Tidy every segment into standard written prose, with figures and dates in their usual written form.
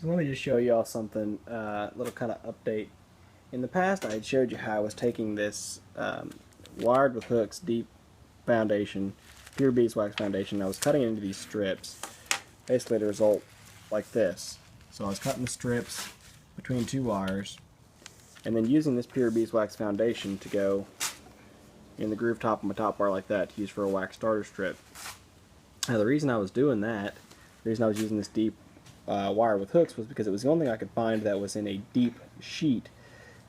So I wanted to show y'all something, little kind of update. In the past I had showed you how I was taking this wired with hooks deep foundation, pure beeswax foundation. I was cutting it into these strips, basically the result like this. So I was cutting the strips between two wires and then using this pure beeswax foundation to go in the groove top of my top bar like that to use for a wax starter strip. Now the reason I was doing that, the reason I was using this deep wire with hooks was because it was the only thing I could find that was in a deep sheet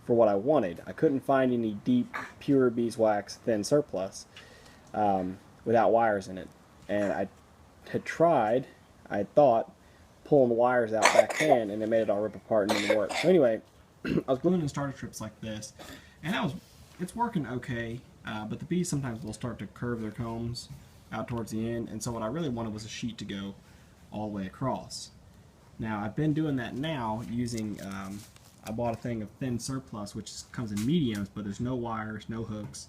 for what I wanted. I couldn't find any deep pure beeswax thin surplus without wires in it. And I had tried, I had thought, pulling the wires out back then, and it made it all rip apart and didn't work. So anyway, I was gluing in starter strips like this, and it's working okay, but the bees sometimes will start to curve their combs out towards the end, and so what I really wanted was a sheet to go all the way across. Now I've been doing that now using, I bought a thing of thin surplus which comes in mediums, but there's no wires, no hooks,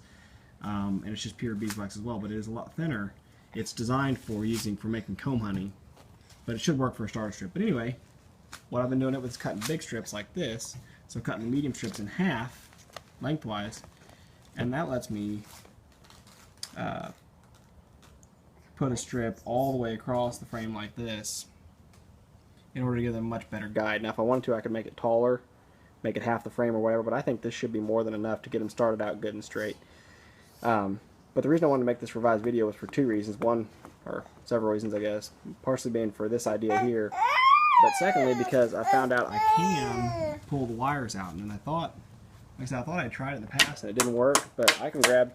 and it's just pure beeswax as well, but it is a lot thinner. It's designed for making comb honey, but it should work for a starter strip. But anyway, what I've been doing it with is cutting big strips like this, so cutting the medium strips in half lengthwise, and that lets me put a strip all the way across the frame like this in order to give them a much better guide. Now if I wanted to, I could make it taller, make it half the frame or whatever, but I think this should be more than enough to get them started out good and straight. But the reason I wanted to make this revised video was for two reasons. One, or several reasons I guess, partially being for this idea here, but secondly because I found out I can pull the wires out, and I thought, like I said, I thought I tried it in the past and it didn't work, but I can grab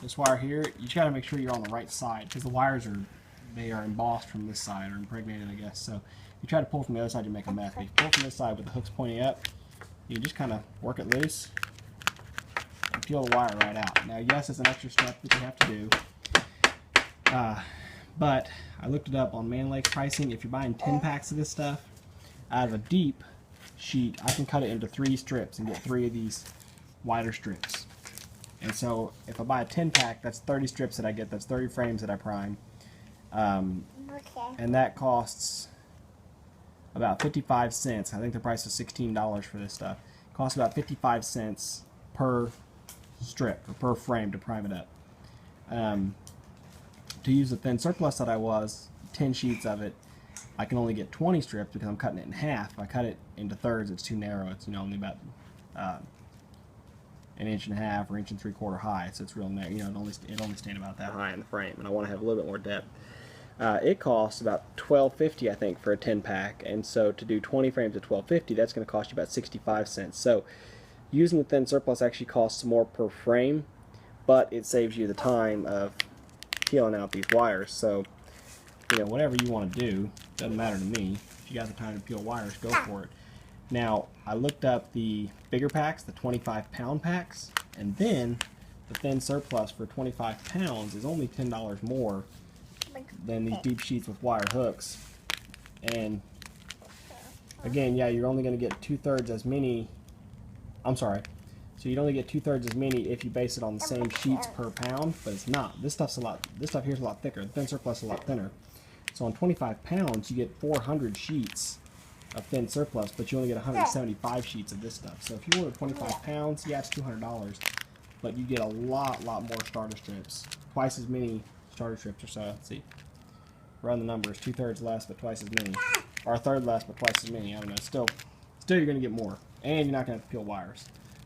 this wire here. You just got to make sure you're on the right side because the wires are embossed from this side, or impregnated I guess. So you try to pull from the other side, you make a mess. But if you pull from this side with the hooks pointing up, you just kind of work it loose and peel the wire right out. Now yes, it's an extra step that you have to do, but I looked it up on Man Lake pricing. If you're buying 10 packs of this stuff out of a deep sheet, I can cut it into 3 strips and get 3 of these wider strips. And so if I buy a 10 pack, that's 30 strips that I get, that's 30 frames that I prime. And that costs about 55 cents. I think the price was $16 for this stuff. It costs about 55 cents per strip, or per frame to prime it up. To use the thin surplus that I was, 10 sheets of it, I can only get 20 strips because I'm cutting it in half. If I cut it into thirds, it's too narrow. It's only about an inch and a half or inch and 3/4 high, so it's real narrow. It only stand about that high in the frame, and I want to have a little bit more depth. It costs about $12.50 I think for a 10 pack, and so to do 20 frames at $12.50, that's going to cost you about 65 cents. So using the thin surplus actually costs more per frame, but it saves you the time of peeling out these wires. So whatever you want to do, doesn't matter to me. If you got the time to peel wires, go for it. Now I looked up the bigger packs, the 25-pound packs, and then the thin surplus for 25 pounds is only $10 more than these deep sheets with wire hooks. And again, yeah, you're only going to get 2/3 as many. I'm sorry. So you'd only get 2/3 as many if you base it on the same sheets per pound, but it's not. This stuff here's a lot thicker. The thin surplus is a lot thinner. So on 25 pounds, you get 400 sheets of thin surplus, but you only get 175 sheets of this stuff. So if you order 25 pounds, yeah, it's $200, but you get a lot more starter strips. Twice as many starter strips or so. Let's see. Run the numbers. 2/3 less, but twice as many. Or 1/3 less, but twice as many. I don't know. Still you're going to get more. And you're not going to have to peel wires.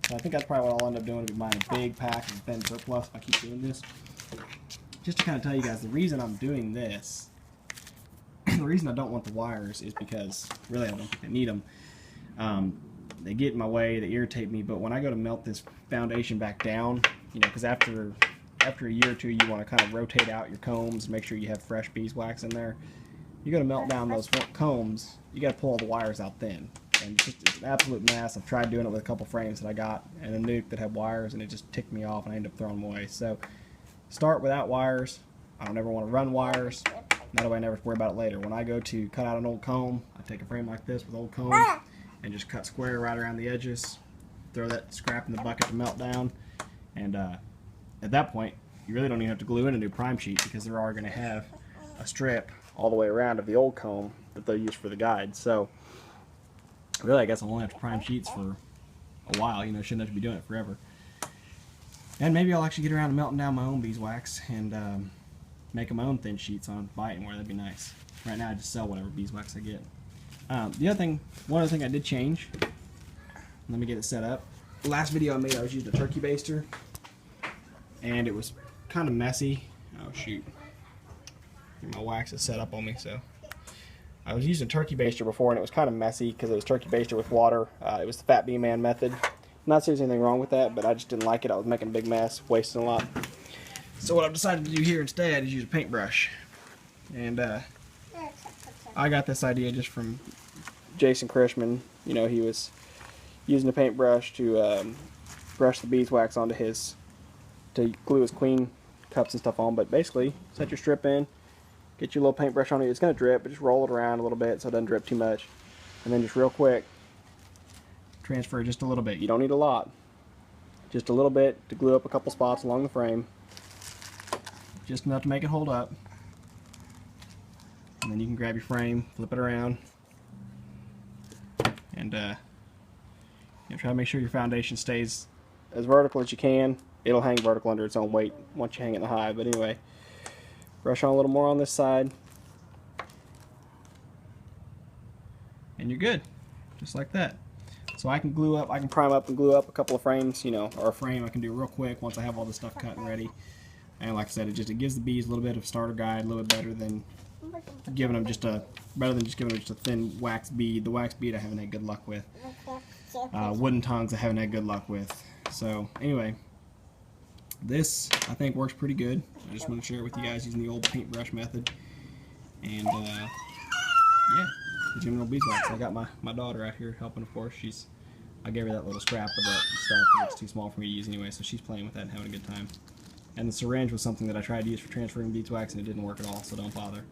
So I think that's probably what I'll end up doing, is buying a big pack of thin surplus if I keep doing this. Just to kind of tell you guys, the reason I'm doing this, the reason I don't want the wires is because, really, I don't think I need them. They get in my way, they irritate me, but when I go to melt this foundation back down, because after a year or two, you want to kind of rotate out your combs, make sure you have fresh beeswax in there. You got to melt down those combs, you got to pull all the wires out thin. And it's an absolute mess. I've tried doing it with a couple frames that I got and a nuke that had wires, and it just ticked me off, and I ended up throwing them away. So start without wires. I don't ever want to run wires. That way I never worry about it later. When I go to cut out an old comb, I take a frame like this with old comb and just cut square right around the edges, throw that scrap in the bucket to melt down, and at that point you really don't even have to glue in a new prime sheet because they're already going to have a strip all the way around of the old comb that they'll use for the guide. So Really, I guess I'll only have to prime sheets for a while. You know, shouldn't have to be doing it forever. And maybe I'll actually get around to melting down my own beeswax and make my own thin sheets on Bytonware. That'd be nice. Right now, I just sell whatever beeswax I get. One other thing I did change. Let me get it set up. The last video I made, I was using a turkey baster, and it was kind of messy. Oh shoot! My wax is set up on me, so I was using a turkey baster before, and it was kind of messy because it was turkey baster with water. It was the Fat Bee Man method. Not saying there's anything wrong with that, but I just didn't like it. I was making a big mess, wasting a lot. So what I've decided to do here instead is use a paintbrush, and I got this idea just from Jason Krishman. You know, he was using a paintbrush to brush the beeswax onto to glue his queen cups and stuff on. But basically, set your strip in, get your little paintbrush on it. It's going to drip, but just roll it around a little bit so it doesn't drip too much. And then just real quick, transfer just a little bit. You don't need a lot. Just a little bit to glue up a couple spots along the frame. Just enough to make it hold up. And then you can grab your frame, flip it around, and try to make sure your foundation stays as vertical as you can. It'll hang vertical under its own weight once you hang it in the hive. But anyway, brush on a little more on this side, and you're good, just like that. So I can prime up and glue up a couple of frames, you know, or a frame I can do real quick once I have all this stuff cut and ready. And like I said, it gives the bees a little bit of starter guide, a little bit better than giving them just a thin wax bead. The wax bead I haven't had good luck with. Wooden tongues I haven't had good luck with. So anyway, this I think works pretty good. I just want to share it with you guys using the old paintbrush method. And yeah, the general beeswax. I got my daughter out here helping, of course. I gave her that little scrap of that stuff, but it's too small for me to use anyway, so she's playing with that and having a good time. And the syringe was something that I tried to use for transferring beeswax, and it didn't work at all, so don't bother.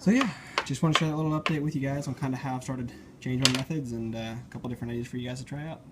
So yeah, just want to share that little update with you guys on kind of how I've started changing my methods and a couple different ideas for you guys to try out.